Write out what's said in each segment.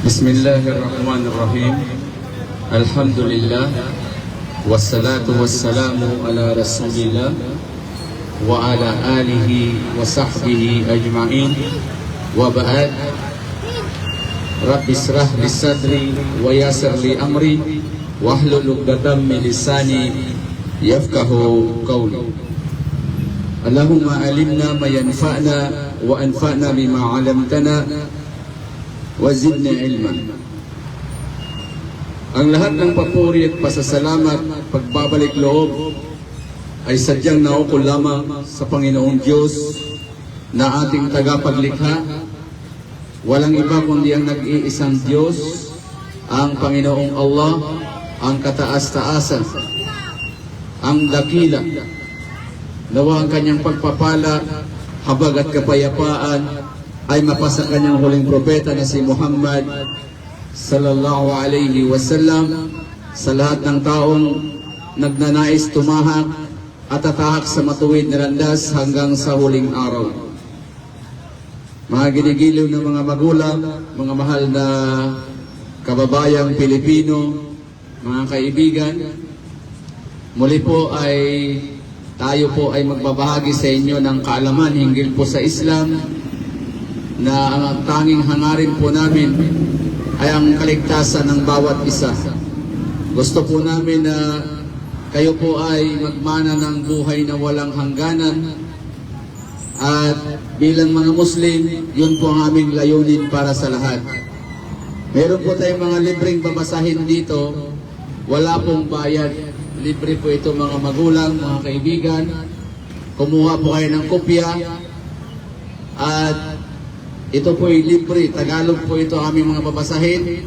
Bismillahirrahmanirrahim. Alhamdulillah. Wassalatu wassalamu ala rasulillah wa ala alihi wa sahbihi ajma'in. Wa ba'd. Rabbi israh li sadri wa yassir li amri wahlul 'uqdatam min lisani yafqahu qawli. Allahumma alimna ma yanfa'na wa anfa'na bima 'allamtana wa zidna ilman. Ang lahat ng papuri at pasasalamat, pagbabalik loob ay sadyang naukol lamang sa Panginoong Diyos na ating tagapaglikha. Walang iba kundi ang nag-iisang Diyos, ang Panginoong Allah, ang kataas-taasan, ang dakila. Nawa ang kanyang pagpapala, habag at kapayapaan ay mapasa kanyang huling propeta na si Muhammad sallallahu alayhi wasallam sa lahat ng taong nagnanais tumahak at tatahak sa matuwid na landas hanggang sa huling araw. Mga ginigiliw ng mga magulang, mga mahal na kababayang Pilipino, mga kaibigan, muli po ay tayo po ay magbabahagi sa inyo ng kaalaman hinggil po sa Islam, na ang tanging hangarin po namin ay ang kaligtasan ng bawat isa. Gusto po namin na kayo po ay magmana ng buhay na walang hangganan, at bilang mga Muslim, yun po ang aming layunin para sa lahat. Meron po tayong mga libreng babasahin dito, wala pong bayad. Libre po ito mga magulang, mga kaibigan. Kumuha po kayo ng kopya, at ito po ay libre. Tagalog po ito aming mga babasahin.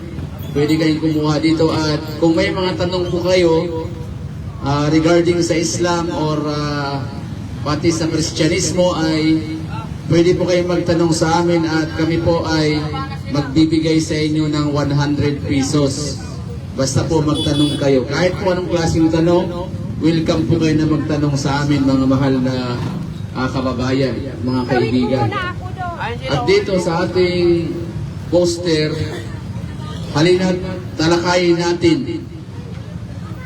Pwede kayong kumuha dito. At kung may mga tanong po kayo regarding sa Islam or pati sa Kristyanismo, ay pwede po kayong magtanong sa amin at kami po ay magbibigay sa inyo ng 100 pesos. Basta po magtanong kayo. Kahit po anong klaseng tanong, welcome po kayo na magtanong sa amin, mga mahal na kababayan, mga kaibigan. At dito sa ating poster, halina't talakayin natin.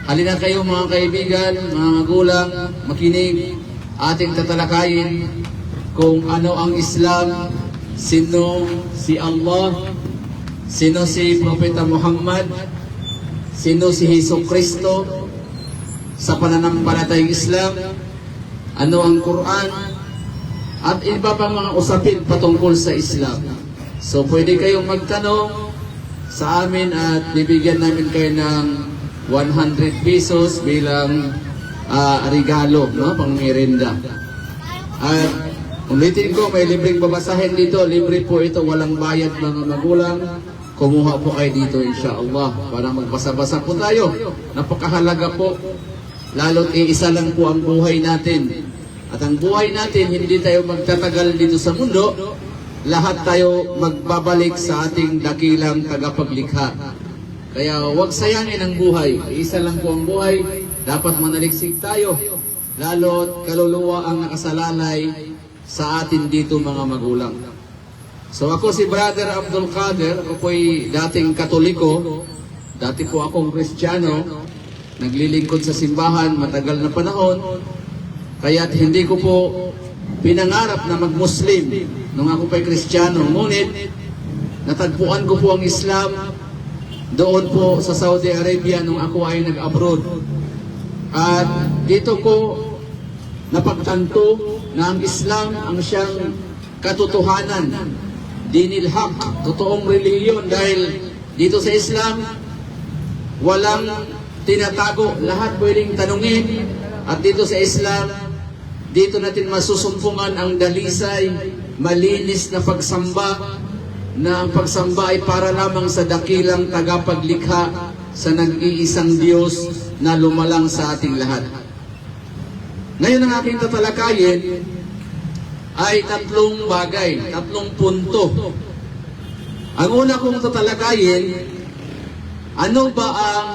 Halina kayo mga kaibigan, mga magulang, makinig. Ating tatalakayin kung ano ang Islam, sino si Allah, sino si Propeta Muhammad, sino si Hesus Kristo sa pananampalatayang Islam, ano ang Quran, at iba pang mga usapin patungkol sa Islam. So pwede kayong magtanong sa amin at bibigyan namin kayo ng 100 pesos bilang regalo, no? Pang merienda. At ulitin ko, may libreng babasahin dito. Libre po ito, walang bayad mga magulang. Kumuha po kayo dito insyaAllah para magbasa-basa po tayo. Napakahalaga po. Lalo't iisa lang po ang buhay natin. At ang buhay natin, hindi tayo magtatagal dito sa mundo. Lahat tayo magbabalik sa ating dakilang tagapaglikha. Kaya huwag sayangin ang buhay. Isa lang po ang buhay. Dapat manaliksik tayo. Lalo't kaluluwa ang nakasalalay sa atin dito mga magulang. So ako si Brother Abdul Qadir. Ako po'y dating Katoliko. Dati po akong Kristiyano. Naglilingkod sa simbahan matagal na panahon. Kaya't hindi ko po pinangarap na mag-Muslim nung ako pa'y Kristiyano. Ngunit, natagpuan ko po ang Islam doon po sa Saudi Arabia nung ako ay nag-abroad. At dito ko napagtanto na ang Islam ang siyang katotohanan. Dinil Haq, totoong reliyon, dahil dito sa Islam, walang tinatago. Lahat pwedeng tanungin. At dito sa Islam, dito natin masusumpungan ang dalisay, malinis na pagsamba, na ang pagsamba ay para lamang sa dakilang tagapaglikha, sa nag-iisang Diyos na lumalang sa ating lahat. Ngayon ang aking tatalakayin ay tatlong bagay, tatlong punto. Ang una kong tatalakayin, ano ba ang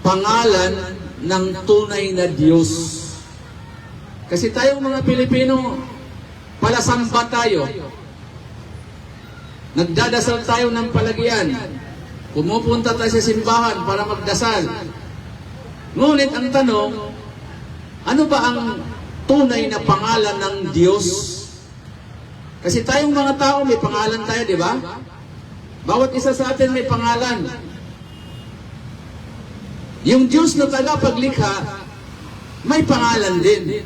pangalan ng tunay na Diyos? Kasi tayong mga Pilipino, palasamba tayo. Nagdadasal tayo ng palagian. Pumupunta tayo sa simbahan para magdasal. Ngunit ang tanong, ano ba ang tunay na pangalan ng Diyos? Kasi tayong mga tao, may pangalan tayo, di ba? Bawat isa sa atin may pangalan. Yung Diyos na tagapaglikha, may pangalan din.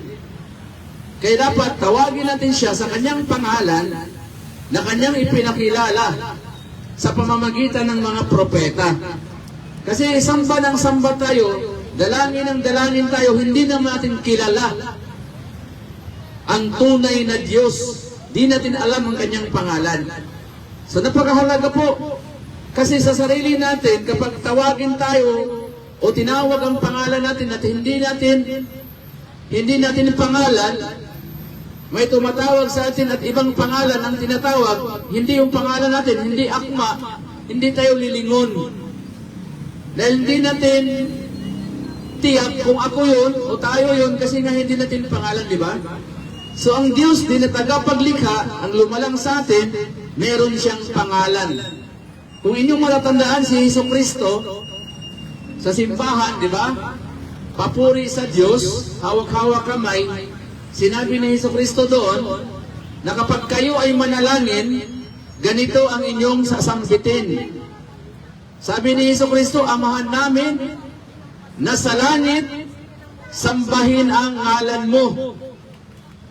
Kaya dapat tawagin natin siya sa kanyang pangalan na kanyang ipinakilala sa pamamagitan ng mga propeta. Kasi samba ng samba tayo, dalangin ng dalangin tayo, hindi na natin kilala ang tunay na Diyos. Di natin alam ang kanyang pangalan. So napakahalaga po. Kasi sa sarili natin, kapag tawagin tayo o tinawag ang pangalan natin at hindi natin pangalan, may tumatawag sa atin at ibang pangalan ang tinatawag, hindi yung pangalan natin, hindi akma, hindi tayo lilingon. Dahil hindi natin tiyak kung ako yun o tayo yun kasi nga hindi natin pangalan, di ba? So ang Diyos din na tagapaglikha, ang lumalang sa atin, meron siyang pangalan. Kung inyong matatandaan si Jesucristo sa simbahan, di ba? Papuri sa Diyos, hawak-hawak kamay, sinabi ni Jesucristo doon, na kapag kayo ay manalangin, ganito ang inyong sasambitin. Sabi ni Jesucristo, Amahan namin na sa langit, sambahin ang ngalan mo.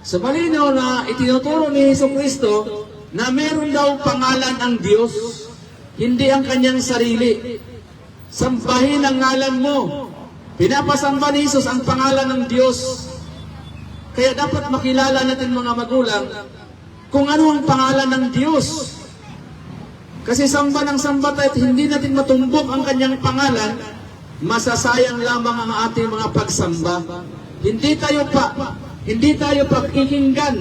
Sa malinaw na itinuturo ni Jesucristo na meron daw pangalan ang Diyos, hindi ang kanyang sarili. Sambahin ang ngalan mo. Pinapasamba ni Jesus ang pangalan ng Diyos. Kaya dapat makilala natin mga magulang kung ano ang pangalan ng Diyos. Kasi samba ng samba tayo at hindi natin matumbok ang kanyang pangalan, masasayang lamang ang ating mga pagsamba. Hindi tayo pakikinggan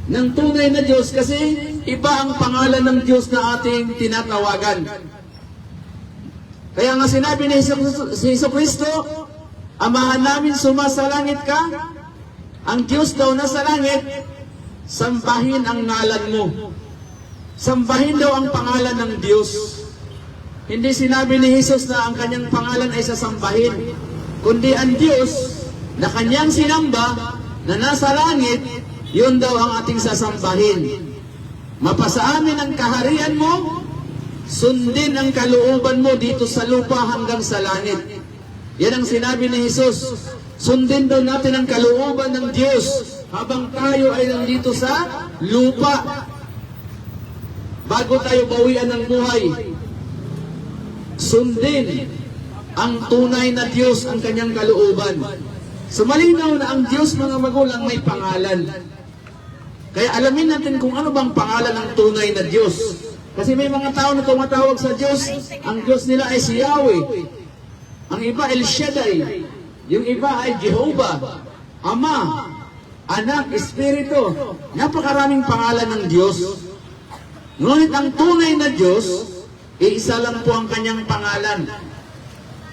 ng tunay na Diyos kasi iba ang pangalan ng Diyos na ating tinatawagan. Kaya nga sinabi ni Jesucristo, Amahan namin sumasalangit ka, ang Diyos daw nasa langit, sambahin ang ngalan mo. Sambahin daw ang pangalan ng Diyos. Hindi sinabi ni Jesus na ang kanyang pangalan ay sasambahin, kundi ang Diyos na kanyang sinamba na nasa langit, yun daw ang ating sasambahin. Mapasa amin ang kaharian mo, sundin ang kalooban mo dito sa lupa hanggang sa langit. Yan ang sinabi ni Jesus. Sundin daw natin ang kalooban ng Diyos habang tayo ay nandito sa lupa. Bago tayo bawian ng buhay, sundin ang tunay na Diyos ang kanyang kalooban. So malinaw na ang Diyos, mga magulang, may pangalan. Kaya alamin natin kung ano bang pangalan ng tunay na Diyos. Kasi may mga tao na tumatawag sa Diyos, ang Diyos nila ay si Yahweh. Ang iba El Shaddai, yung iba ay Jehovah, Ama, Anak, Espiritu. Napakaraming pangalan ng Diyos. Ngunit ang tunay na Diyos, iisa lang po ang kanyang pangalan.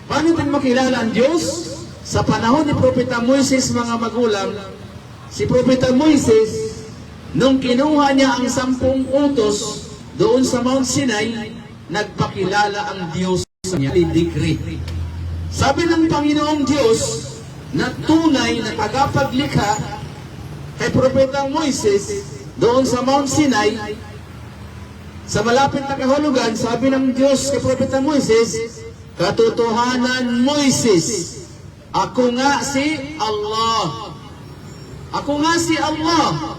Paano natin makilala ang Diyos? Sa panahon ni Propeta Moises, mga magulang, si Propeta Moises, nung kinuha niya ang 10 utos doon sa Mount Sinai, nagpakilala ang Diyos sa niya, decree. Sabi ng Panginoong Diyos na tunay na tagapaglikha kay Propeta Moises doon sa Mount Sinai, sa malapit na kahulugan, sabi ng Diyos kay Propeta Moises, Katotohanan, Moises, ako nga si Allah. Ako nga si Allah.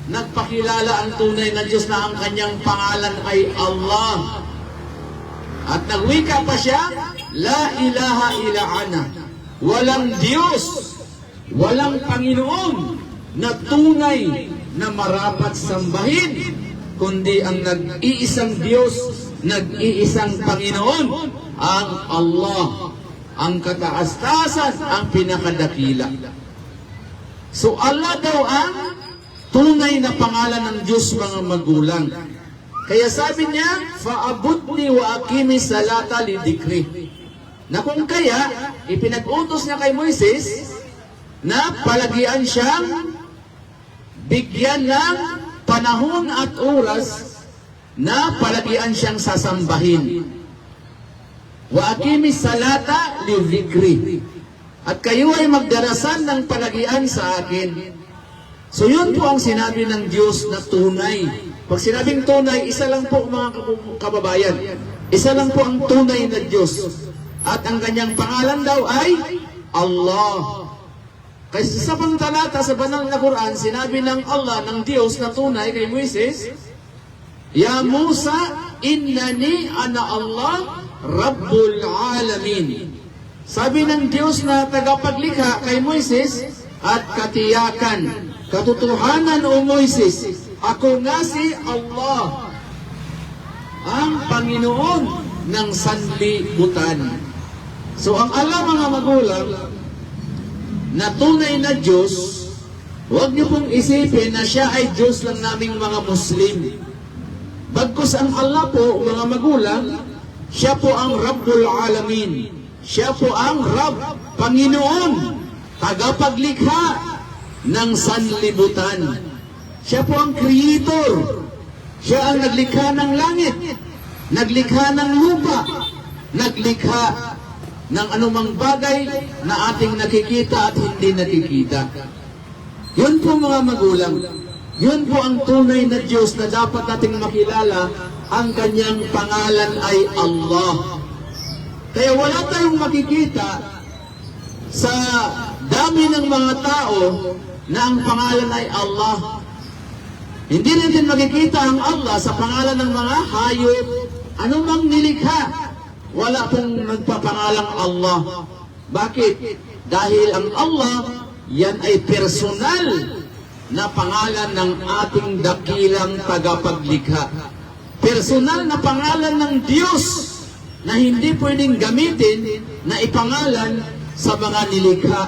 Nagpakilala ang tunay na Diyos na ang kanyang pangalan ay Allah. At nagwika pa siya, La ilaha illa ana. Walang Diyos, walang Panginoon na tunay na marapat sambahin, kundi ang nag-iisang Diyos, nag-iisang Panginoon, ang Allah, ang kataas-taasan, ang pinakadakila. So Allah daw ang tunay na pangalan ng Diyos, mga magulang. Kaya sabi niya, Fa'abudni wa akimi salata li dikri. Na kung kaya, ipinag-utos niya kay Moises na palagian siyang bigyan ng panahon at oras na palagian siyang sasambahin. Wa aqimi salata li dhikri. At kayo ay magdarasal ng palagian sa akin. So yun po ang sinabi ng Diyos na tunay. Pag sinabing tunay, isa lang po mga kababayan. Isa lang po ang tunay na Diyos. At ang kanyang pangalan daw ay Allah. Kasi sa pantalata sa banal na Quran, sinabi ng Allah, ng Diyos na tunay kay Moises, Ya Musa, innani ana Allah, Rabbul Alamin. Sabi ng Diyos na tagapaglikha kay Moises, at katiyakan, katotohanan o Moises, ako nga si Allah, ang Panginoon ng sanlibutan. So ang Allah mga magulang, na tunay na Diyos, huwag niyo pong isipin na siya ay Diyos lang naming mga Muslim. Bagkus ang Allah po, mga magulang, siya po ang Rabbul Alamin. Siya po ang Rabb, Panginoon, tagapaglikha ng sanlibutan. Siya po ang Creator. Siya ang naglikha ng langit, naglikha ng lupa, naglikha ng anumang bagay na ating nakikita at hindi nakikita. Yun po mga magulang. Yun po ang tunay na Diyos na dapat nating makilala. Ang kanyang pangalan ay Allah. Kaya wala tayong makikita sa dami ng mga tao na ang pangalan ay Allah. Hindi natin makikita ang Allah sa pangalan ng mga hayop, anumang nilikha. Wala pong nagpapangalang Allah. Bakit? Dahil ang Allah, yan ay personal na pangalan ng ating dakilang tagapaglikha. Personal na pangalan ng Diyos na hindi pwedeng gamitin na ipangalan sa mga nilikha.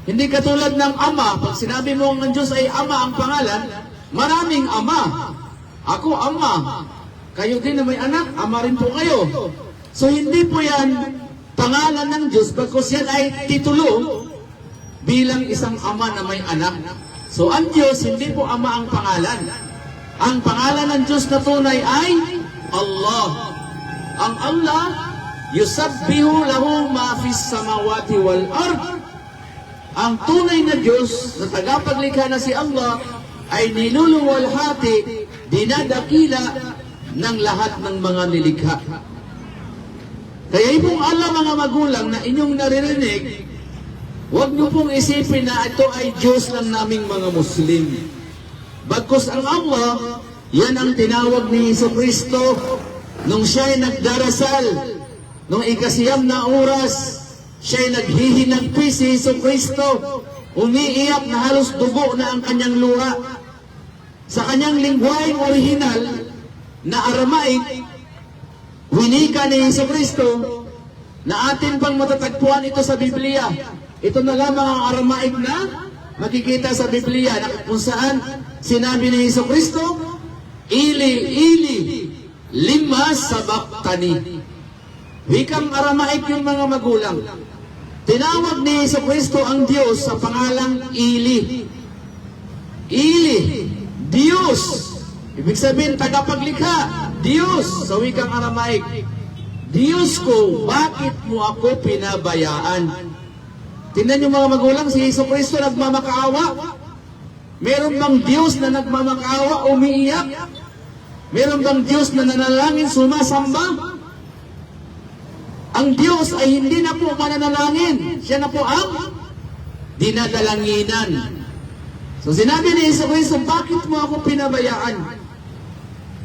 Hindi katulad ng Ama. Pag sinabi mo ang Diyos ay Ama ang pangalan, maraming Ama. Ako Ama. Kayo din na may anak, Ama rin po kayo. So hindi po yan pangalan ng Diyos, bagkus yan ay titulo bilang isang ama na may anak. So ang Diyos, hindi po Ama ang pangalan. Ang pangalan ng Diyos na tunay ay Allah. Ang Allah, yusabbihu lahu ma fis samawati wal ard. Ang tunay na Diyos na tagapaglikha na si Allah ay niluluwalhati, dinadakila ng lahat ng mga nilikha. Kaya pong Allah mga magulang na inyong naririnig, huwag niyo pong isipin na ito ay Diyos lang naming mga Muslim. Bagkus ang Allah, yan ang tinawag ni Jesucristo nung siya ay nagdarasal, nung ikasiyam na oras, siya ay naghihinagpi si Jesucristo, umiiyak na halos dugo na ang kanyang luha. Sa kanyang lingwaheng orihinal na Aramaic, winika ni Jesucristo na atin bang matatagpuan ito sa Biblia. Ito na lamang ang Aramaic na makikita sa Biblia na kung saan sinabi ni Jesucristo, Ili, lima sabaktani. Wikang Aramaic yung mga magulang. Tinawag ni Jesucristo ang Diyos sa pangalang Ili. Ili, Diyos. Ibig sabihin, tagapaglikha. Diyos, sa wikang Aramaic. Diyos ko, bakit mo ako pinabayaan? Tingnan niyo mga magulang, si Jesucristo nagmamakaawa. Meron bang Diyos na nagmamakaawa, umiiyak? Meron bang Diyos na nanalangin, sumasamba? Ang Diyos ay hindi na po mananalangin. Siya na po ang dinadalanginan. So sinabi ni Jesucristo, bakit mo ako pinabayaan?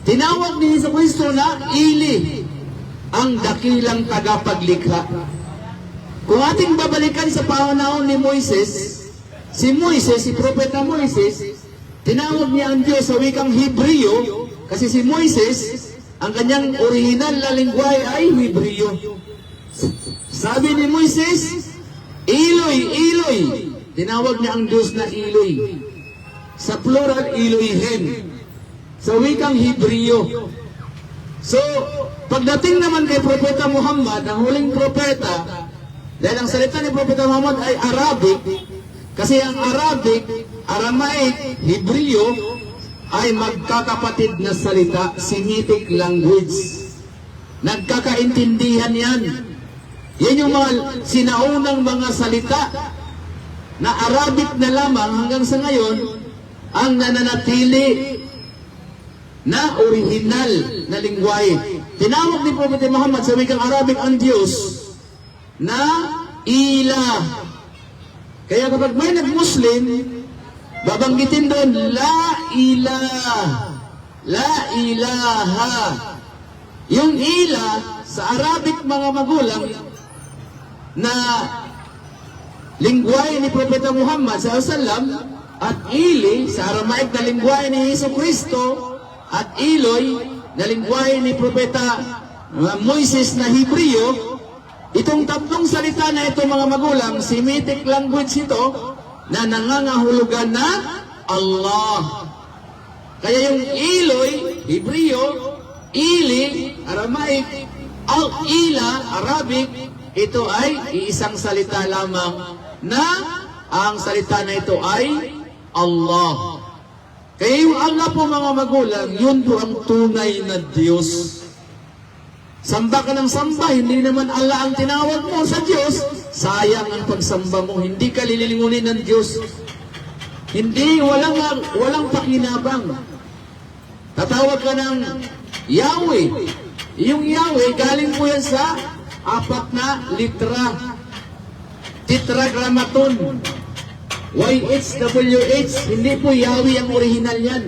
Tinawag ni Jesucristo na Ili, ang dakilang tagapaglikha. Kung ating babalikan sa panahon ni Moises, si Propeta Moises, tinawag niya ang Diyos sa wikang Hebreo, kasi si Moises, ang kanyang original na lingwahe ay Hebreo. Sabi ni Moises, Eloy. Tinawag niya ang Diyos na Eloy. Sa plural, Elohim. Sa wikang Hebreo. So, pagdating naman kay Propeta Muhammad, ang huling propeta, dahil ang salita ni Propeta Muhammad ay Arabic, kasi ang Arabic, Aramaic, Hebreo, ay magkakapatid na salita, Semitic language. Nagkakaintindihan yan. Yan yung mga sinaunang mga salita na Arabic na lamang hanggang sa ngayon ang nananatili na original na lingwahe. Tinawag ni Prophet Muhammad sa wikang Arabic ang Diyos na ilah. Kaya kapag may nag-Muslim, babanggitin doon, la ilah, la ilaha. Yung ilah, sa Arabic mga magulang, na lingwahe ni Propeta Muhammad SAW, at ili, sa Aramaic na lingwahe ni Hesus Kristo, at iloy, na lingwahe ni Propeta Moises na Hebreo, itong tatlong salita na ito mga magulang, Semitic language ito, na nangangahulugan na Allah. Kaya yung iloy, Hebreo, ili, Aramaic, al-ila, Arabic, ito ay iisang salita lamang na ang salita na ito ay Allah. Kaya yung Allah po mga magulang, yun po ang tunay na Diyos. Samba ka ng samba, hindi naman Allah ang tinawag mo sa Diyos, sayang ang pagsamba mo, hindi ka lililingunin ng Diyos. Hindi, walang pakinabang. Tatawag ka ng Yahweh. Yung Yahweh, galing po yan sa apat na litra. Tetragrammaton. YHWH. Hindi po Yahweh ang original yan.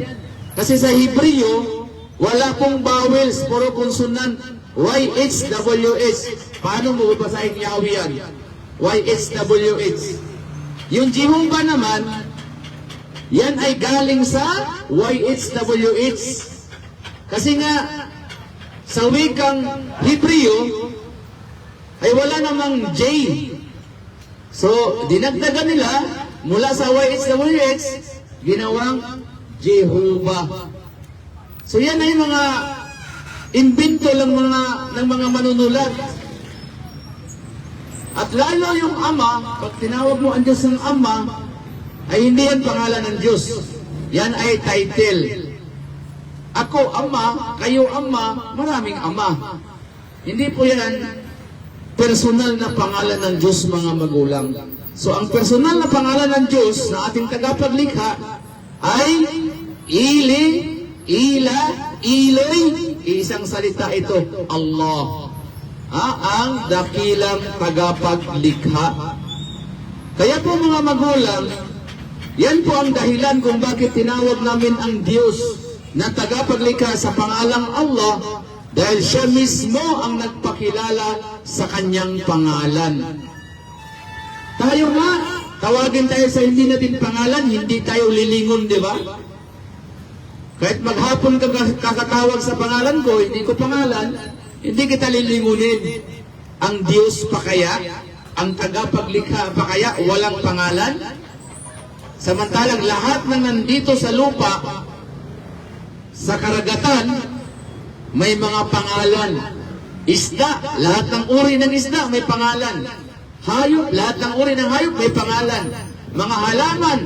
Kasi sa Hebreo, wala pong vowels, puro consonant. YHWH. Paano mo babasahin Yahweh yan? YHWH. Yung Jehovah naman, yan ay galing sa YHWH. Kasi nga, sa wikang Hebreo, ay wala namang J. So, dinagdagan nila, mula sa YHWH, ginawang Jehovah. So, yan ay mga invento ng mga manunulat. At lalo yung Ama, pag tinawag mo ang Diyos ng Ama, ay hindi yan pangalan ng Diyos. Yan ay title. Ako Ama, kayo Ama, maraming Ama. Hindi po yan personal na pangalan ng Diyos mga magulang. So ang personal na pangalan ng Diyos na ating tagapaglikha ay Ili, Ila, Iloy. Isang salita ito, Allah. Ang dakilang tagapaglikha. Kaya po mga magulang, yan po ang dahilan kung bakit tinawag namin ang Diyos na tagapaglikha sa pangalang Allah, dahil siya mismo ang nagpakilala sa kanyang pangalan. Tayo nga, tawagin tayo sa hindi natin pangalan, hindi tayo lilingon, di ba? Kahit maghapon ka kakatawag sa pangalan ko, hindi ko pangalan, hindi kita lilingunin. Ang Diyos pa kaya, ang tagapaglikha pa kaya, walang pangalan? Samantalang lahat ng nandito sa lupa, sa karagatan, may mga pangalan. Isda, lahat ng uri ng isda may pangalan. Hayop, lahat ng uri ng hayop may pangalan. Mga halaman,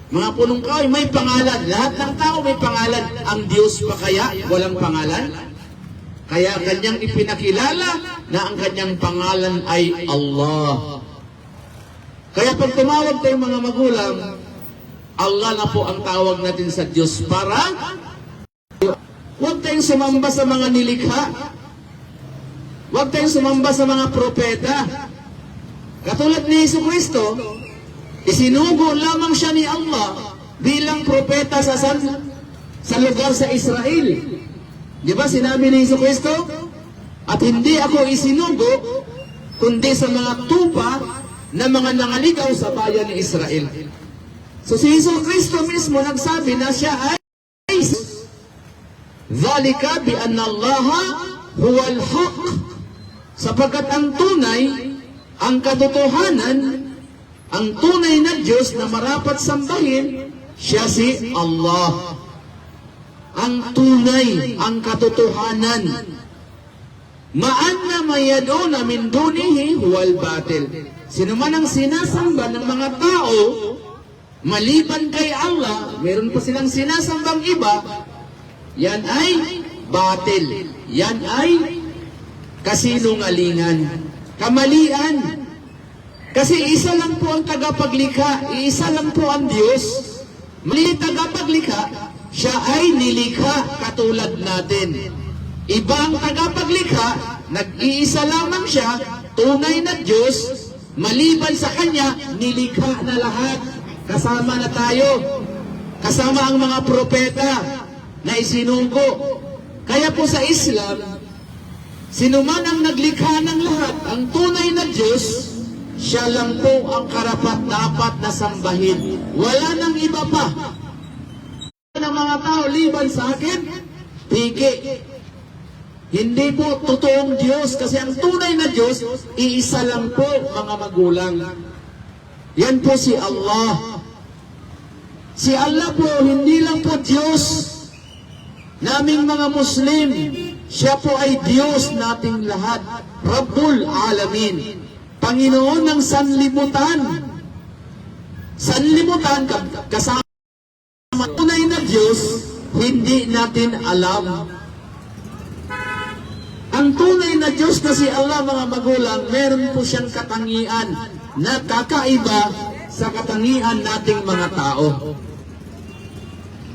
mga punong kahoy may pangalan. Lahat ng tao may pangalan. Ang Diyos pa kaya walang pangalan? Kaya kanyang ipinakilala na ang kanyang pangalan ay Allah. Kaya pag tumawag tayong mga magulang, Allah na po ang tawag natin sa Diyos para huwag tayong sumamba sa mga nilikha. Huwag tayong sumamba sa mga propeta. Katulad ni Hesus Kristo, isinugo lamang siya ni Allah bilang propeta sa lugar sa Israel. Di ba sinabi ni Hesus Kristo? At hindi ako isinugo, kundi sa mga tupa na mga nangaligaw sa bayan ni Israel. So si Hesus Kristo mismo nagsabi na siya ay Dhalika bi anna Allaha huwal haq. Sapagkat ang tunay, ang katotohanan, ang tunay na Diyos na marapat sambahin, siya si Allah. Ang tunay, ang katotohanan. Ma'anna mayaduna min dunihi huwal batil. Sino man ang sinasamba ng mga tao maliban kay Allah, meron pa silang sinasambang iba, yan ay batil. Yan ay kasinungalingan, kamalian. Kasi isa lang po ang tagapaglikha, isa lang po ang Diyos. Mali tagapaglikha, siya ay nilikha katulad natin. Ibang tagapaglikha, nag-iisa lamang siya, tunay na Diyos, maliban sa Kanya, nilikha na lahat. Kasama na tayo. Kasama ang mga propeta na isinunggo. Kaya po sa Islam, sino man ang naglikha ng lahat, ang tunay na Diyos, siya lang po ang karapat-dapat na sambahin. Wala nang iba pa. Ng mga tao, liban sa akin, pigi. Hindi po totoong Diyos, kasi ang tunay na Diyos, iisa lang po, mga magulang. Yan po si Allah. Si Allah po, hindi lang po Diyos naming mga Muslim. Siya po ay Diyos nating lahat. Rabbul Alamin. Panginoon ng sanlibutan. Sanlibutan, kasama tunay na Diyos, hindi natin alam. Ang tunay na Diyos na si Allah, mga magulang, meron po siyang katangian na kakaiba sa katangian nating mga tao.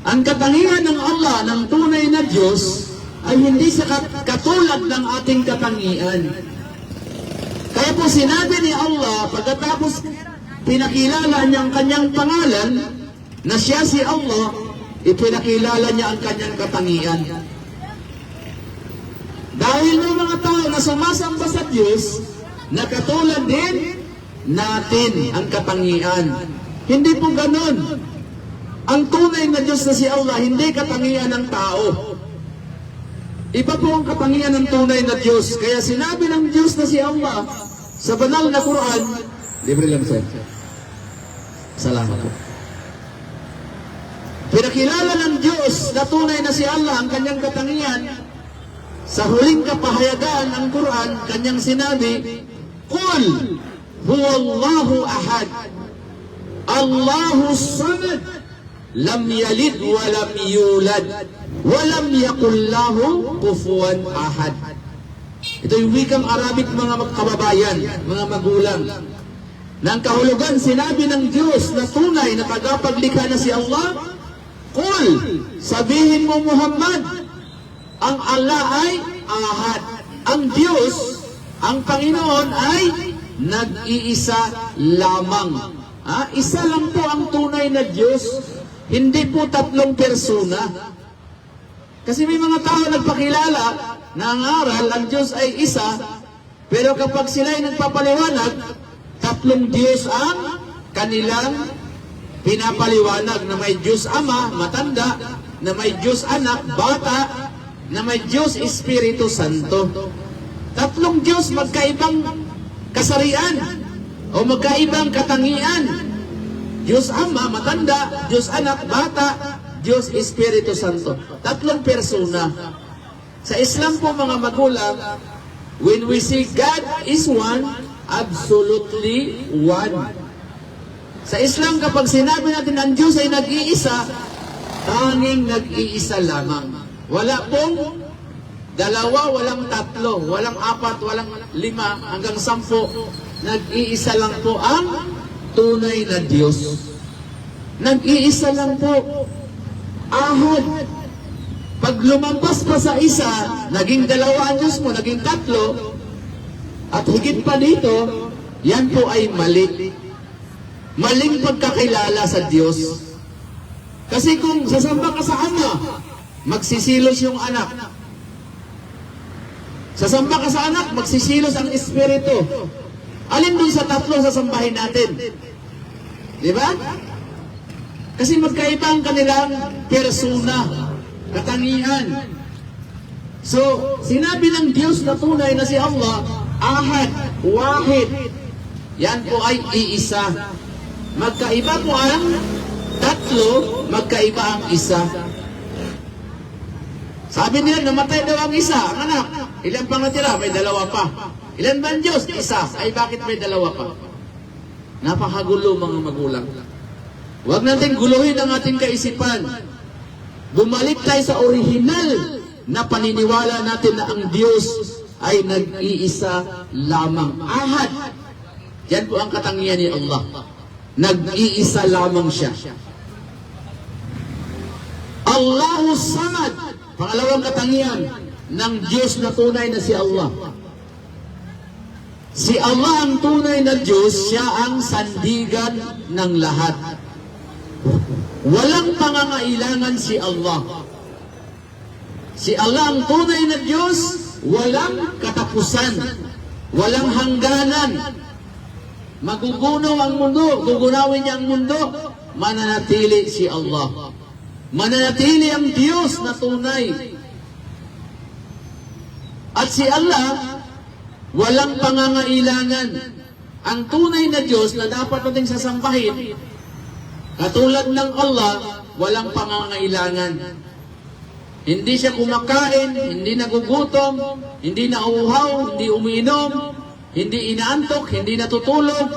Ang katangian ng Allah, ng tunay na Diyos, ay hindi sa katulad ng ating katangian. Kaya po sinabi ni Allah, pagkatapos pinakilala niya ang kanyang pangalan, na siya si Allah, ipinakilala niya ang kanyang katangian. Dahil ng mga tao na sumasamba sa Diyos, na katulad din natin ang katangian. Hindi po ganun. Ang tunay na Diyos na si Allah, hindi katangian ng tao. Iba po ang katangian ng tunay na Diyos. Kaya sinabi ng Diyos na si Allah sa banal na Quran, libre lang sir. Salamat po. Pinakilala ng Diyos na tunay na si Allah ang kanyang katangian. Sa huling kapahayagan ng Quran, kanyang sinabi, Qul huwallahu ahad, Allahu samad, lam yalid wa lam yulad, wa lam yakul lahu kufuwan ahad. Ito yung wikang Arabic, mga kababayan, mga magulang. Nang kahulugan, sinabi ng Diyos na tunay na tagapaglikha na si Allah, Qul, sabihin mo Muhammad, ang Allah ay ahad. Ang Diyos, ang Panginoon ay nag-iisa lamang. Isa lang po ang tunay na Diyos, hindi po tatlong persona. Kasi may mga tao nagpakilala na ang aral, ang Diyos ay isa, pero kapag sila ay nagpapaliwanag, tatlong Diyos ang kanilang pinapaliwanag, na may Diyos Ama, matanda, na may Diyos Anak, bata, na may Diyos Espiritu Santo. Tatlong Diyos, magkaibang kasarian o magkaibang katangian. Diyos Ama, matanda, Diyos Anak, bata, Diyos Espiritu Santo. Tatlong persona. Sa Islam po, mga magulang, when we say God is one, absolutely one. Sa Islam, kapag sinabi natin ang Diyos ay nag-iisa, tanging nag-iisa lamang. Wala pong dalawa, walang tatlo, walang apat, walang lima, hanggang 10. Nag-iisa lang po ang tunay na Diyos. Nag-iisa lang po. Ahad. Pag lumampas pa sa isa, naging dalawa ang Diyos mo, naging 3, at higit pa dito, yan po ay mali. Maling pagkakilala sa Diyos. Kasi kung sasamba ka sa Ama, magsisilos yung anak. Sasamba ka sa anak, magsisilos ang Espiritu. Alin dun sa 3 sasambahin natin? Di ba? Kasi magkaiba ang kanilang persona, katangian. So, sinabi ng Diyos na tunay na si Allah, ahad, wahid. Yan po ay iisa. Magkaiba po ang 3, magkaiba ang isa. Sabi nila, namatay daw ang isa, ang anak. Ilan pang natira? May 2 pa. Ilan ba ang Diyos? Isa. Ay bakit may 2 pa? Napakagulo, mga magulang. Huwag natin guluhin ang ating kaisipan. Bumalik tayo sa orihinal na paniniwala natin na ang Diyos ay nag-iisa lamang. Ahad. Yan po ang katangian ni Allah. Nag-iisa lamang siya. Allahu Samad. Pangalawang katangian ng Diyos na tunay na si Allah. Si Allah ang tunay na Diyos, siya ang sandigan ng lahat. Walang pangangailangan si Allah. Si Allah ang tunay na Diyos, walang katapusan, walang hangganan. Magugunaw ang mundo, gugunawin niya ang mundo, mananatili si Allah. Mananatili ang Diyos na tunay. At si Allah, walang pangangailangan. Ang tunay na Diyos na dapat nating sasambahin, katulad ng Allah, walang pangangailangan. Hindi siya kumakain, hindi nagugutom, hindi nauuhaw, hindi umiinom, hindi inaantok, hindi natutulog,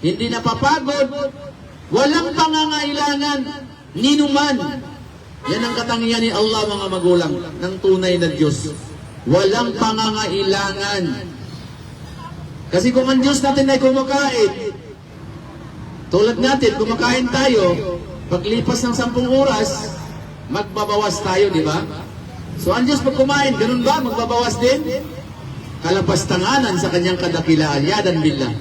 hindi napapagod. Walang pangangailangan, ninuman. Yan ang katangian ni Allah, mga magulang, ng tunay na Diyos. Walang pangangailangan. Kasi kung ang Diyos natin ay kumakain, tulad natin, kumakain tayo, paglipas ng 10 oras, magbabawas tayo, di ba? So ang Diyos pag kumain, ganun ba? Magbabawas din? Kalapastanganan sa kanyang kadakilaan. Yadan billah.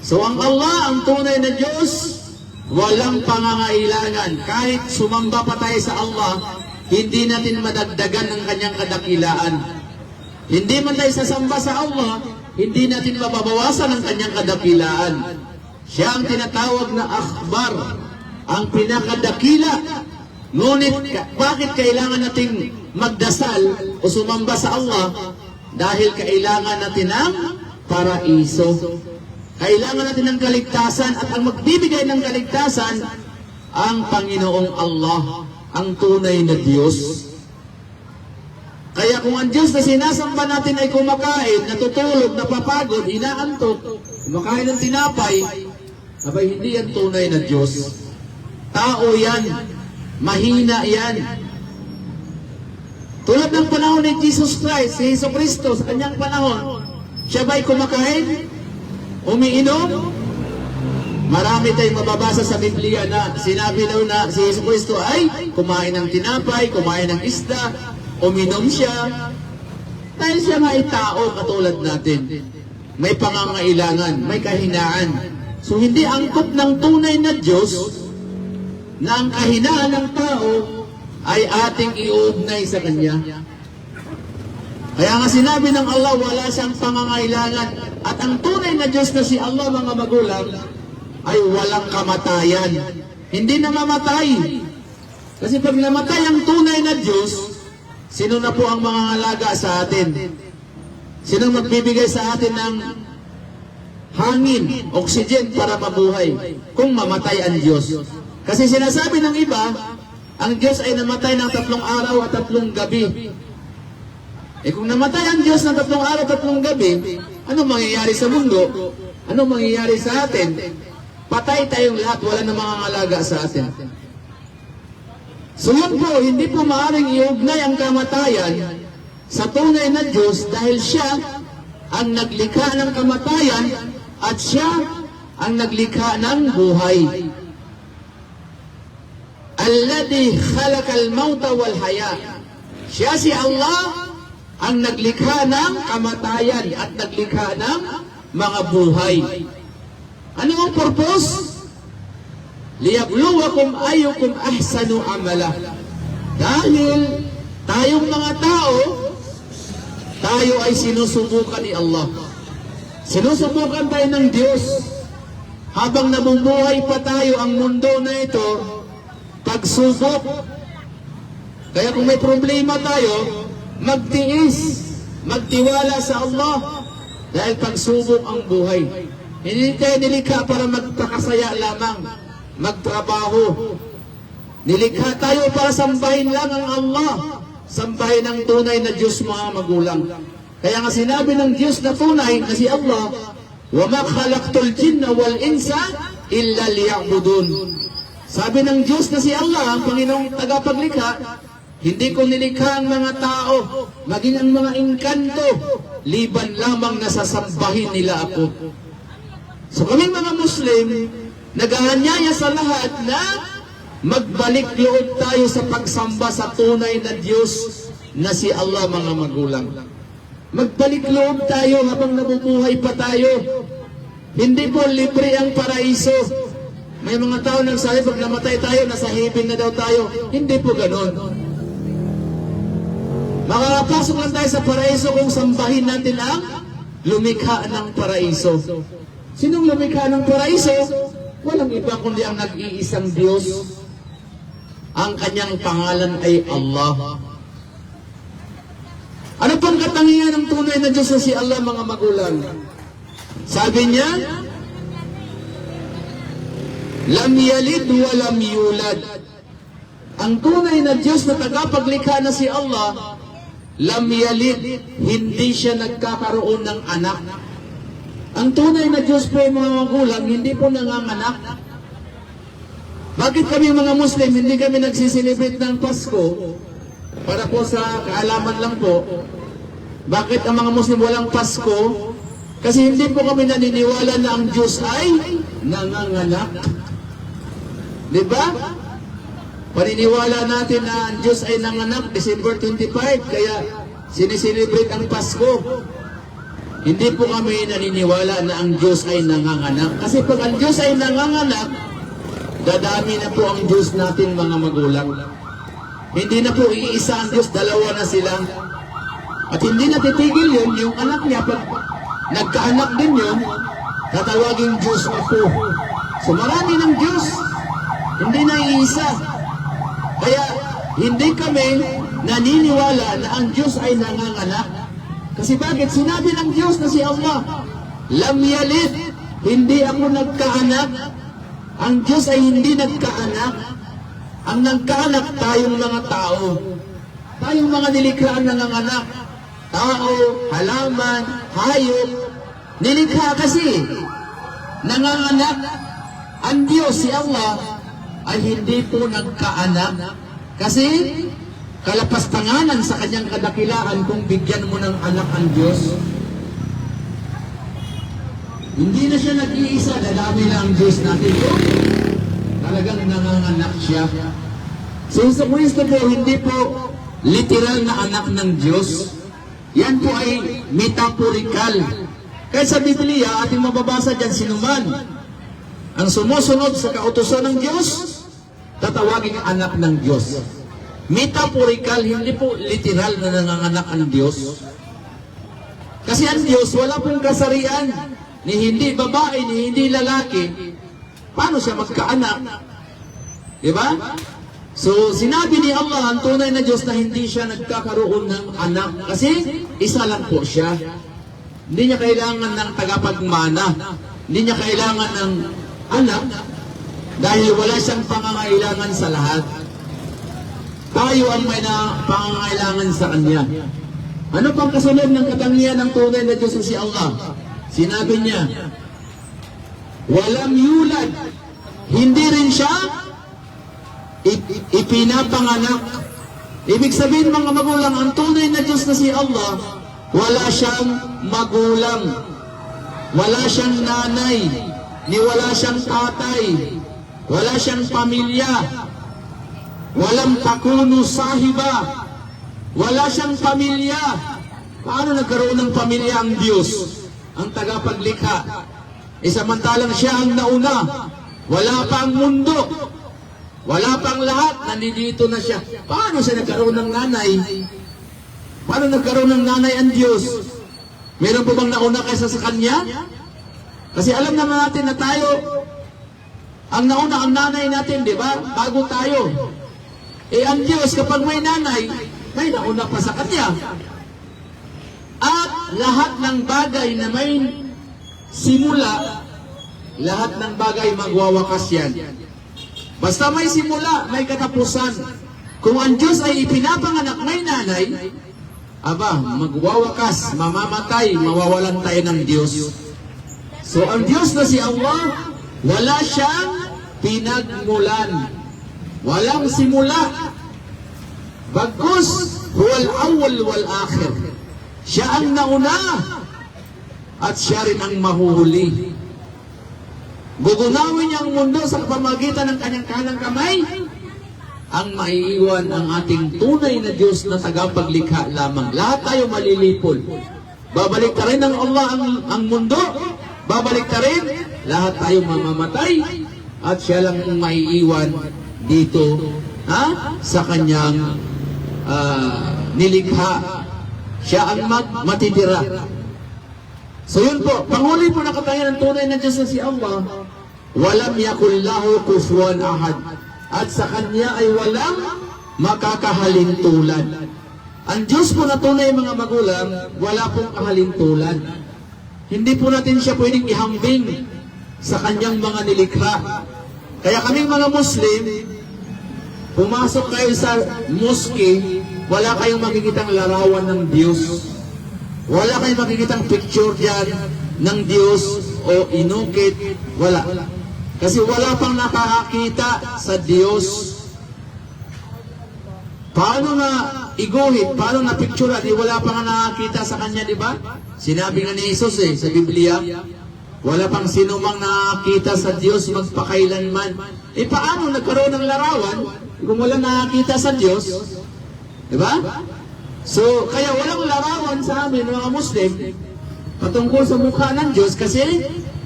So ang Allah, ang tunay na Diyos, walang pangangailangan. Kahit sumamba pa tayo sa Allah, hindi natin madagdagan ng kanyang kadakilaan. Hindi man tayo sasamba sa Allah, hindi natin mababawasan ang kanyang kadakilaan. Siya ang tinatawag na akhbar, ang pinakadakila. Ngunit, bakit kailangan nating magdasal o sumamba sa Allah? Dahil kailangan natin ng paraiso. Kailangan natin ng kaligtasan, at ang magbibigay ng kaligtasan, ang Panginoong Allah, ang tunay na Diyos. Kaya kung ang Diyos na sinasamba natin ay kumakain, natutulog, napapagod, inaantok, kumakain ng tinapay, abay hindi yan tunay na Diyos. Tao yan. Mahina yan. Tulad ng panahon ni Jesus Christ, si Jesu Cristo, sa kanyang panahon, siya ba'y kumakain? Umiinom? Marami tayong mababasa sa Biblia na sinabi daw na si Jesu Cristo ay kumain ng tinapay, kumain ng isda, uminom siya. Dahil siya nga ay tao katulad natin. May pangangailangan, may kahinaan. So hindi angkop ng tunay na Diyos na ang kahinaan ng tao ay ating iuugnay sa Kanya. Kaya nga sinabi ng Allah, wala siyang pangangailangan. At ang tunay na Diyos na si Allah, mga magulang, ay walang kamatayan. Hindi namamatay. Kasi pag namatay ang tunay na Diyos, sino na po ang mga alaga sa atin? Sino magbibigay sa atin ng hangin, oxygen para mabuhay kung mamatay ang Diyos? Kasi sinasabi ng iba, ang Diyos ay namatay ng 3 araw at 3 gabi. Kung namatay ang Diyos ng 3 araw at 3 gabi, ano mangyayari sa mundo? Ano mangyayari sa atin? Patay tayong lahat, wala na mga alaga sa atin. So yun po, hindi po maaaring iugnay ang kamatayan sa tunay na Diyos dahil siya ang naglikha ng kamatayan at siya ang naglikha ng buhay. Alladhi khalaqal mauta wal haya. Siya si Allah ang naglikha ng kamatayan at naglikha ng mga buhay. Ano ang purpose? Liyabluwakum ayyukum ahsanu amala. Dahil tayong mga tao, tayo ay sinusubukan ni Allah. Sinusubukan tayo ng Diyos. Habang namumuhay pa tayo, ang mundo na ito, pagsubok. Kaya kung may problema tayo, magtiis, magtiwala sa Allah. Dahil pagsubok ang buhay. Hindi tayo nilikha para magpakasaya lamang, magtrabaho. Nilikha tayo para sambahin lang ang Allah. Sambahin ang tunay na Diyos, mga magulang. Kaya nga sinabi ng Diyos na tunay na si Allah, وَمَا خَلَقْتُ الْجِنَّ وَالْإِنسَ إِلَّا لِيَعْبُدُونَ. Sabi ng Diyos na si Allah, ang Panginoong tagapaglikha, hindi ko nilikha ang mga tao, maging ang mga engkanto, liban lamang na sasambahin nila ako. So kaming mga Muslim, nag-aanyaya sa lahat na magbalik loob tayo sa pagsamba sa tunay na Diyos na si Allah, mga magulang. Magbalik loob tayo habang nabubuhay pa tayo. Hindi po libre ang paraiso. May mga tao nagsabi, pag namatay tayo, nasa heaven na daw tayo. Hindi po ganon. Makakapasok lang tayo sa paraiso kung sambahin natin ang lumikha ng paraiso. Sinong lumikha ng paraiso? Walang iba kundi ang nag-iisang Diyos. Ang kanyang pangalan ay Allah. Ano pang katangian ng tunay na Diyos na si Allah, mga magulang? Sabi niya, lam yalid wa lam yulad. Ang tunay na Diyos na tagapaglikha na si Allah, lam yalid, hindi siya nagkakaroon ng anak. Ang tunay na Diyos po, mga magulang, hindi po nanganganak. Bakit kami mga Muslim, hindi kami nagsiselebrate ng Pasko? Para po sa kaalaman lang po, bakit ang mga Muslim walang Pasko? Kasi hindi po kami naniniwala na ang Diyos ay nanganganak. Diba? Paniniwala natin na ang Diyos ay nanganak December 25, kaya sineselebrate ang Pasko. Hindi po kami naniniwala na ang Diyos ay nanganganak. Kasi pag ang Diyos ay nanganganak, dadami na po ang Diyos natin, mga magulang. Hindi na po iisa ang Diyos, dalawa na sila. At hindi na titigil yun, yung anak niya, pag nagkaanak din yun, tatawaging Diyos na po. So marami ng Diyos, hindi na iisa. Kaya hindi kami naniniwala na ang Diyos ay nanganganak. Kasi bakit? Sinabi ng Diyos na si Allah, lam yalid, hindi ako nagkaanak. Ang Diyos ay hindi nagkaanak. Ang nagkaanak tayong mga tao. Tayong mga nilikhaan nanganganak. Tao, halaman, hayop. Nilikha kasi. Nanganganak. Ang Diyos, si Allah, ay hindi po nagkaanak. Kasi kalapastanganan sa kanyang kadakilaan kung bigyan mo ng anak ang Diyos. Hindi na siya nag-iisa, dadami na ang Diyos natin. Talagang nanganganak siya. So sa Kristo po, hindi po literal na anak ng Diyos. Yan po ay metaphorical. Kaya sa Biblia, ating mababasa dyan, sinuman ang sumusunod sa kautusan ng Diyos, tatawaging anak ng Diyos. Metaphorical, hindi po literal na nanganganak ang Diyos. Kasi ang Diyos, wala pong kasarian, ni hindi babae, ni hindi lalaki. Paano siya magkaanak? Diba? So, sinabi ni Allah, ang tunay na Diyos, na hindi siya nagkakaroon ng anak. Kasi, isa lang po siya. Hindi niya kailangan ng tagapagmana. Hindi niya kailangan ng anak, dahil wala siyang pangangailangan sa lahat. Tayo ang may pangangailangan sa Kanya. Ano pang kasunod ng katangian ng tunay na Diyos na si Allah? Sinabi niya, walam yulad, hindi rin siya ipinapanganak. Ibig sabihin, mga magulang, ang tunay na Diyos na si Allah, wala siyang magulang, wala siyang nanay, ni wala siyang tatay, wala siyang pamilya, walang takunu sahiba, wala siyang pamilya. Paano nagkaroon ng pamilya ang Diyos, ang tagapaglikha? Samantalang siya ang nauna, wala pa ang mundo, wala pang lahat, nandito na siya. Paano siya nagkaroon ng nanay? Paano nagkaroon ng nanay ang Diyos? Meron po bang nauna kaysa sa Kanya? Kasi alam naman natin na tayo, ang nauna, ang nanay natin, di ba? Bago tayo. Ang Diyos, kapag may nanay, may nauna pa sa Kanya. At lahat ng bagay na may simula, lahat ng bagay magwawakas yan. Basta may simula, may katapusan. Kung ang Diyos ay ipinapanganak may nanay, aba, magwawakas, mamamatay, mawawalan tayo ng Diyos. So, ang Diyos na si Allah, wala siyang pinagmulan. Walang simula. Bagkus, huwal awwal wal akhir. Siya ang nauna at siya rin ang mahuhuli. Gugunawin niya ang mundo sa pamagitan ng kanyang kanang kamay. Ang maiiwan ang ating tunay na Diyos na tagapaglikha lamang. Lahat tayo malilipol. Babalik ta rin ng Allah ang mundo. Babalik ta rin. Lahat tayo mamamatay. At siya lang ang maiiwan dito sa kanyang nilikha. Siya ang matitira. So yun po, panghuli po na katangian ng tunay na Diyos na si Allah. Walam yakul lahu kufuwan ahad. At sa Kanya ay walang makakahalintulad. Ang Diyos po na tunay mga magulang, wala pong kahalintulad. Hindi po natin siya pwedeng ihambing sa Kanyang mga nilikha. Kaya kaming mga Muslim, pumasok kayo sa mosque, wala kayong makikitang larawan ng Diyos. Wala kayong makikitang picture dyan ng Diyos o inukit. Wala. Kasi wala pang nakakakita sa Diyos. Paano na iguhit? Paano na picture? Di wala pang nakakita sa Kanya, di ba? Sinabi nga ni Jesus sa Biblia, wala pang sino mang nakakita sa Diyos magpakailanman. Paano nagkaroon ng larawan kung wala nakakita sa Diyos? Di ba? So, kaya walang larawan sa amin, mga Muslim, patungkol sa mukha ng Diyos kasi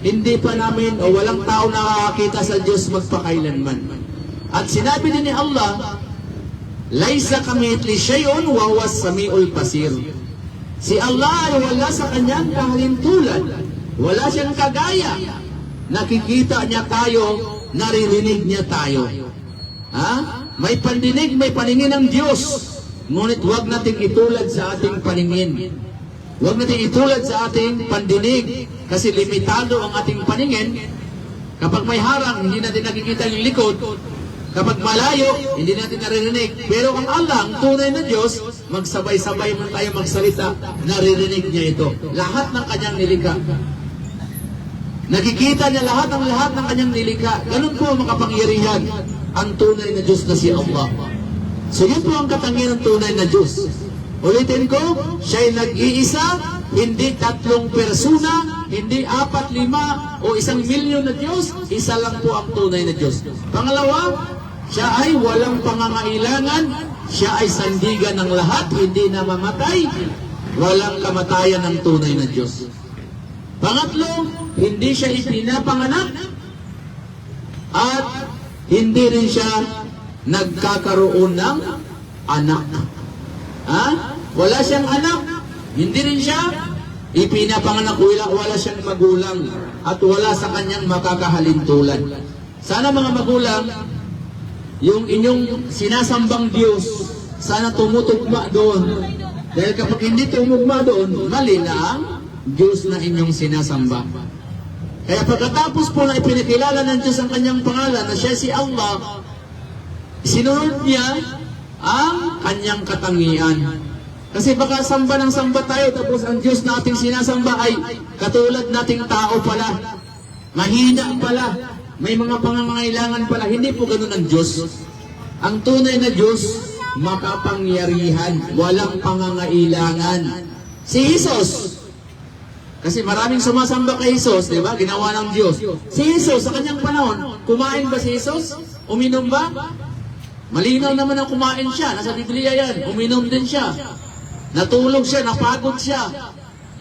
hindi pa namin o walang tao nakakita sa Diyos magpakailanman. At sinabi din ni Allah, Laisa kamithli shay'un wa huwas samiul basir. Si Allah ay wala sa kanyang kahalintulad. Wala siyang kagaya. Nakikita niya tayo, naririnig niya tayo. May pandinig, may paningin ng Diyos. Ngunit huwag nating itulad sa ating paningin. Huwag nating itulad sa ating pandinig. Kasi limitado ang ating paningin. Kapag may harang, hindi natin nakikita yung likod. Kapag malayo, hindi natin naririnig. Pero ang Allah, ang tunay na Diyos, magsabay-sabay man tayo magsalita, naririnig niya ito. Lahat ng kanyang nilikha. Nakikita niya lahat ng kanyang nilikha. Ganun po ang makapangyarihan ang tunay na Diyos na si Allah. So yun po ang katangian ng tunay na Diyos. Ulitin ko, siya'y nag-iisa, hindi 3 persona, hindi 4, 5, o 1 milyon na Diyos, isa lang po ang tunay na Diyos. Pangalawa, siya ay walang pangangailangan, siya ay sandigan ng lahat, hindi namamatay, walang kamatayan ng tunay na Diyos. Pangatlo, hindi siya ipinapanganak, at hindi rin siya nagkakaroon ng anak. Wala siyang anak, hindi rin siya ipinapanganak, wala siyang magulang, at wala sa kanyang makakahalintulad. Sana mga magulang, yung inyong sinasambang Diyos, sana tumutugma doon. Dahil kapag hindi tumugma doon, mali na ang Diyos na inyong sinasamba. Kaya pagkatapos po na ipinakilala ng Diyos ang kanyang pangalan, na siya si Allah, sinunod niya ang kanyang katangian. Kasi baka samba ng samba tayo, tapos ang Diyos na ating sinasamba ay katulad nating tao pala. Mahina pala. May mga pangangailangan pala. Hindi po ganun ang Diyos. Ang tunay na Diyos, makapangyarihan. Walang pangangailangan. Si Jesus. Kasi maraming sumasamba kay Jesus, di ba? Ginawa ng Diyos. Si Jesus, sa kanyang panahon, kumain ba si Jesus? Uminom ba? Malinaw naman ang kumain siya. Nasa Biblia yan. Uminom din siya. Natulog siya, napagod siya.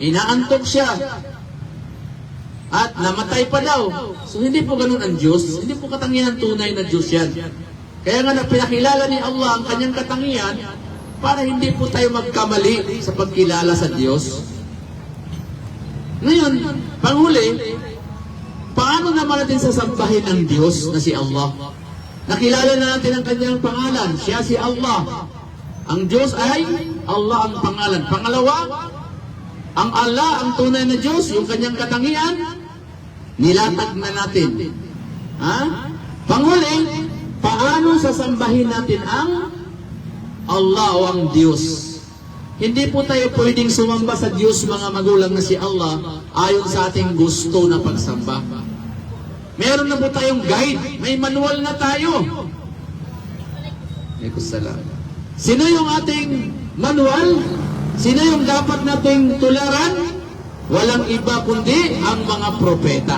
Inaantok siya. At namatay pa daw. So hindi po ganun ang Diyos. Hindi po katangian ng tunay na Diyos yan. Kaya nga pinakilala ni Allah ang kanyang katangian para hindi po tayo magkamali sa pagkilala sa Diyos. Ngayon, panghuli, paano naman natin sasambahin ang Diyos na si Allah? Nakilala na natin ang kanyang pangalan. Siya si Allah. Ang Diyos ay Allah ang pangalan. Pangalawa, ang Allah, ang tunay na Diyos, yung kanyang katangian, nilatag na natin. Panghuli, paano sasambahin natin ang Allah o ang Diyos? Hindi po tayo pwedeng sumamba sa Diyos, mga magulang na si Allah, ayon sa ating gusto na pagsamba. Meron na po tayong guide. May manual na tayo. Sino yung ating manual? Sino yung dapat nating tularan? Walang iba kundi ang mga propeta.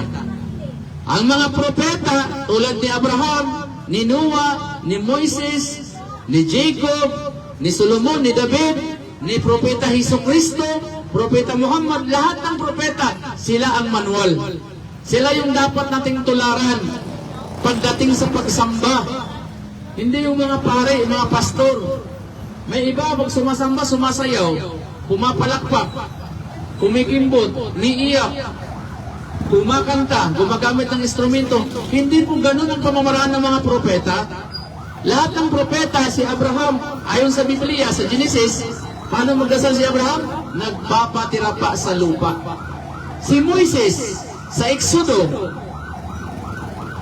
Ang mga propeta tulad ni Abraham, ni Noah, ni Moises, ni Jacob, ni Solomon, ni David, ni Propeta Jesucristo, Propeta Muhammad, lahat ng propeta, sila ang manual. Sila yung dapat nating tularan pagdating sa pagsamba. Hindi yung mga pare, yung mga pastor. May iba, pag sumasamba, sumasayaw, pumapalakpak, kumikimbot, niiyak, kumakanta, gumagamit ng instrumento. Hindi po ganun ang pamamaraan ng mga propeta. Lahat ng propeta, si Abraham, ayon sa Biblia, sa Genesis, paano magdasal si Abraham? Nagpapatira pa sa lupa. Si Moises, sa Exodo,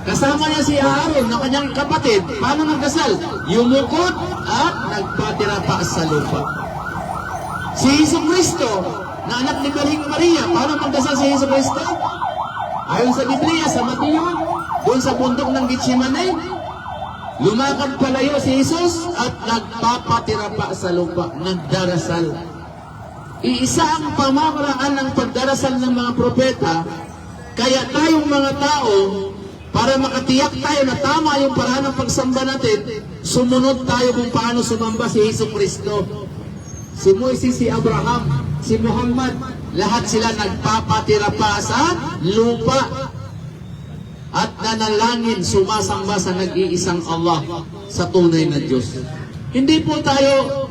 kasama niya si Aaron, na kanyang kapatid, paano magdasal? Yumukod at nagpatira pa sa lupa. Si Jesucristo, na anak ni Birheng Maria, paano magdasal si Jesucristo? Ayon sa Biblia, sa Mateo, doon sa bundok ng Getsemane, lumakad palayo si Jesus at nagpapatira pa sa lupa, nagdarasal. Iisa ang pamamaraan ng pagdarasal ng mga propeta, kaya tayong mga tao, para makatiyak tayo na tama yung paraan ng pagsamba natin, sumunod tayo kung paano sumamba si Jesucristo. Si Moises, si Abraham, si Muhammad, lahat sila nagpapatira pa sa lupa at nanalangin, sumasamba sa nag-iisang Allah, sa tunay na Diyos. Hindi po tayo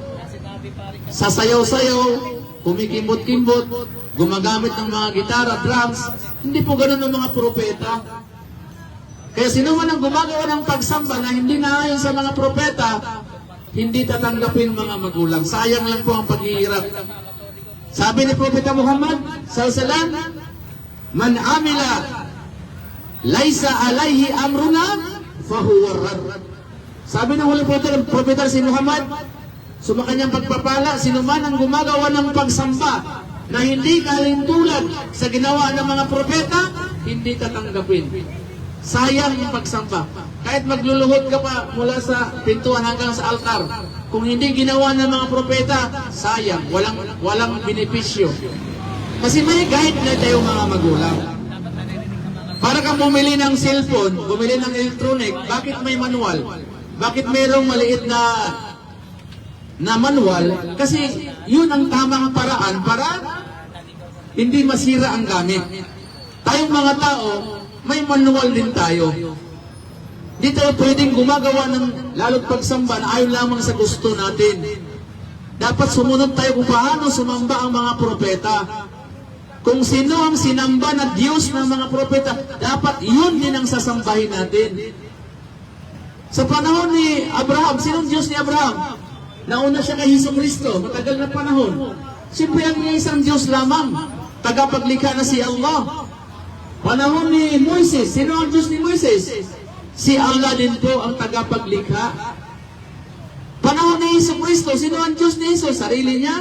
sasayaw-sayaw, kumikimot-kimot, gumagamit ng mga gitara, drums. Hindi po ganun ng mga propeta. Kaya sino man ang gumagawa ng pagsamba na hindi naayon sa mga propeta, hindi tatanggapin mga magulang. Sayang lang po ang paghihirap. Sabi ni Propeta Muhammad sallallahu, man amila laysa alayhi amruna fahuwa rad. Sabi ng huling propeta si Muhammad, sumakanyang pagpapala, sino man ang gumagawa ng pagsamba na hindi kalintulad sa ginawa ng mga propeta, hindi tatanggapin. Sayang yung pagsamba. Kahit magluluhod ka pa mula sa pintuan hanggang sa altar, kung hindi ginawa ng mga propeta, sayang, walang benepisyo. Kasi may guide na tayo mga magulang. Para kang bumili ng cellphone, bumili ng electronic, bakit may manual? Bakit mayroong maliit na manual? Kasi yun ang tamang paraan para hindi masira ang gamit. Tayong mga tao, may manual din tayo. Di tayo pwedeng gumagawa ng lalong pagsamba na ayon lamang sa gusto natin. Dapat sumunod tayo kung paano sumamba ang mga propeta. Kung sino ang sinamba na Diyos ng mga propeta, dapat yun din ang sasambahin natin. Sa panahon ni Abraham, sinong Diyos ni Abraham? Nauna siya kay Jesucristo, matagal na panahon. Siyempre ang isang Diyos lamang, tagapaglikha na si Allah. Panahon ni Moises, sino ang Diyos ni Moises? Si Allah din po ang tagapaglikha. Panahon ni Jesucristo, sino ang Diyos ni Jesus? Sarili niya?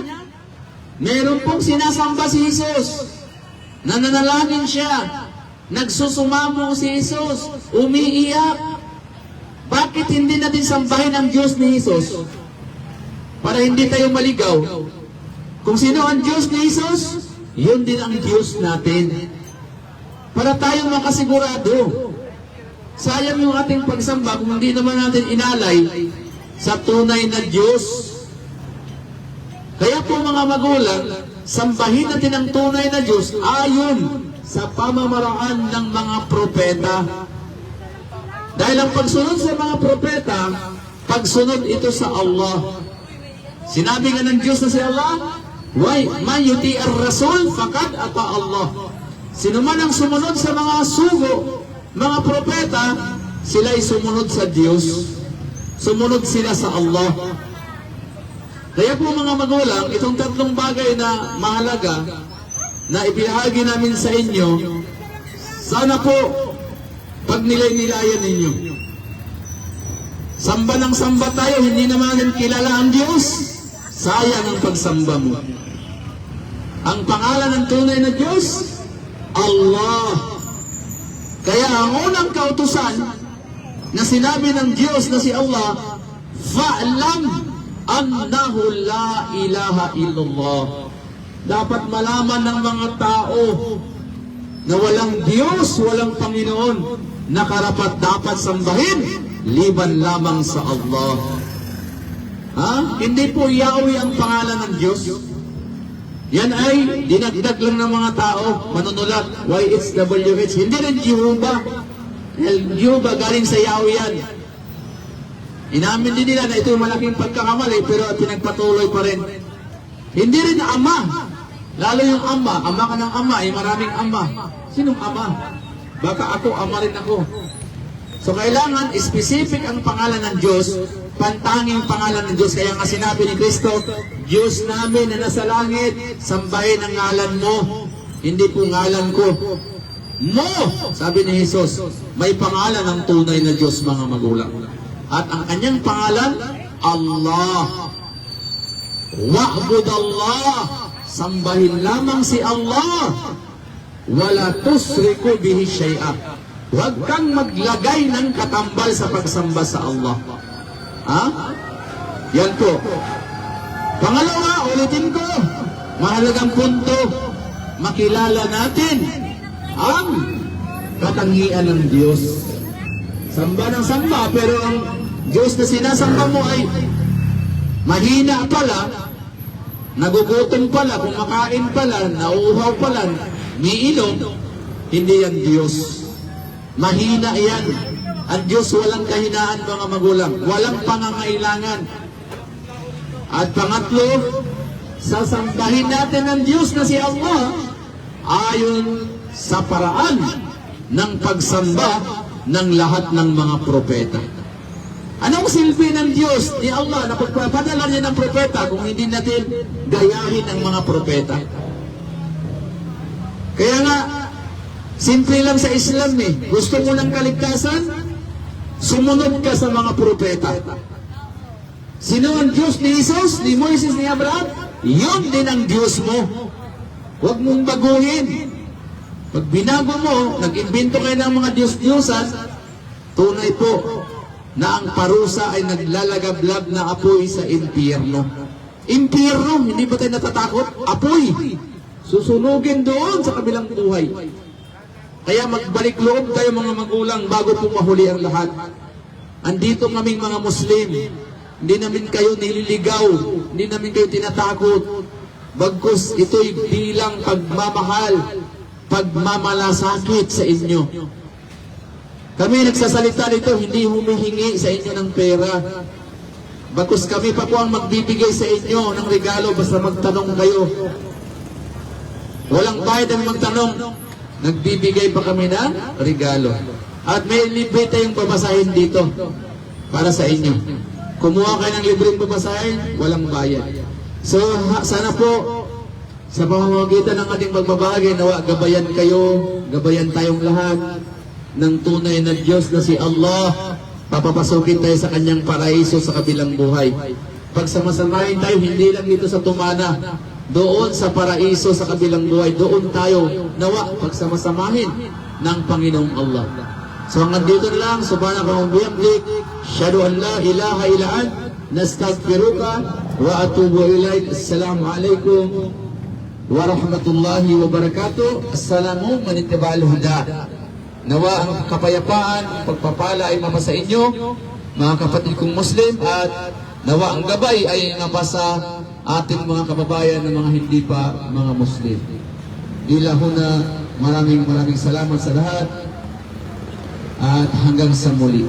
Meron pong sinasamba si Jesus. Nananalangin siya. Nagsusumamo si Jesus. Umiiyak. Bakit hindi natin sambahin ang Diyos ni Jesus? Para hindi tayo maligaw. Kung sino ang Diyos ni Jesus, yun din ang Diyos natin. Para tayong makasigurado. Sayang yung ating pagsamba kung hindi naman natin inalay sa tunay na Diyos. Kaya po mga magulang, sambahin natin ang tunay na Diyos ayon sa pamamaraan ng mga propeta. Dahil ang pagsunod sa mga propeta, pagsunod ito sa Allah. Sinabi nga ng Diyos na si Allah, man yuti ar-rasul faqad ata Allah. Sino man ang sumunod sa mga sugo, mga propeta, sila'y sumunod sa Diyos. Sumunod sila sa Allah. Kaya po mga magulang, itong tatlong bagay na mahalaga na ibahagi namin sa inyo, sana po pag nilay-nilayan ninyo. Samba ng samba tayo, hindi naman kilala ang Diyos. Sayang ang pagsamba mo. Ang pangalan ng tunay na Diyos, Allah. Kaya ang unang kautusan na sinabi ng Diyos na si Allah, fa'lam annahu la ilaha illallah. Dapat malaman ng mga tao na walang Diyos, walang Panginoon na karapat dapat sambahin liban lamang sa Allah. Hindi po Yahweh ang pangalan ng Diyos. Yan ay dinagdag lang ng mga tao, manunulat, YHWH. Hindi rin Jehovah. Jehovah galing sa Yahweh yan. Inamin din nila na ito yung malaking pagkakamali, pero pinagpatuloy pa rin. Hindi rin Ama. Lalo yung Ama ka ng Ama, ay maraming Ama. Sinong Ama? Baka ako, Ama rin ako. So kailangan specific ang pangalan ng Diyos, pantanging pangalan ng Diyos. Kaya nga sinabi ni Kristo, Diyos namin na nasa langit, sambahin ang ngalan mo, hindi po ngalan ko. Mo, sabi ni Jesus, may pangalan ng tunay na Diyos, mga magulang. At ang kanyang pangalan, Allah. Wa'bud Allah. Sambahin lamang si Allah. Wala tusriku bihi syai'a. Huwag kang maglagay ng katambal sa pagsamba sa Allah. Yan po. Pangalawa, ulitin ko, mahalagang punto, makilala natin ang katangian ng Diyos. Samba ng samba, pero ang Diyos na sinasamba mo ay mahina pala, nagugutom pala, kumakain pala, nauuhaw pala, miinom, hindi yan Diyos. Mahina yan. Ang Diyos walang kahinaan, mga magulang. Walang pangangailangan. At pangatlo, sasambahin natin ang Diyos na si Allah ayon sa paraan ng pagsamba ng lahat ng mga propeta. Anong silbi ng Diyos ni Allah na pagpapadala niya ng propeta kung hindi natin gayahin ang mga propeta? Kaya nga, simple lang sa Islam gusto mo ng kaligtasan, sumunod ka sa mga propeta. Sino ang Diyos ni Jesus, ni Moises, ni Abraham? Yun din ang Diyos mo. Huwag mong baguhin. Pag binago mo, nag-imbento kayo ng mga Diyos-Diyosan, tunay po na ang parusa ay naglalagablab na apoy sa impyerno. Impyerno, hindi ba tayo natatakot? Apoy. Susunugin doon sa kabilang buhay. Kaya magbalik loob tayo, mga magulang, bago po mahuli ang lahat. Andito kaming mga Muslim. Hindi namin kayo nililigaw. Hindi namin kayo tinatakot. Bagkus ito'y bilang pagmamahal, pagmamalasakit sa inyo. Kami nagsasalita nito, hindi humihingi sa inyo ng pera. Bagkus kami pa po ang magbibigay sa inyo ng regalo basta magtanong kayo. Walang bayad ang magtanong. Nagbibigay pa kami ng regalo. At may libre tayong babasahin dito para sa inyo. Kumuha kayo ng libreng babasahin, walang bayad. So, sana po, sa pamamagitan ng ating magbabahagi, nawa gabayan kayo, gabayan tayong lahat ng tunay na Diyos na si Allah. Papapasukin tayo sa kanyang paraiso sa kabilang buhay. Pagsamasamahin tayo, hindi lang dito sa tumana, doon sa paraiso sa kabilang buhay, doon tayo nawa pagsamasamahin ng Panginoong Allah. So hanggang dito na lang, subhanaka wa bihamdik, asyhadu an la ilaha illa anta, nastaghfiruka wa atubu ilaik. Assalamu alaikum wa rahmatullahi wa barakatuh. Assalamu man ittiba'al huda. Nawa ang kapayapaan, pagpapala ay mapasa inyo, mga kapatid kong Muslim, at nawa ang gabay ay napasa ating mga kababayan na mga hindi pa mga Muslim. Ilahuna, maraming salamat sa lahat at hanggang sa muli.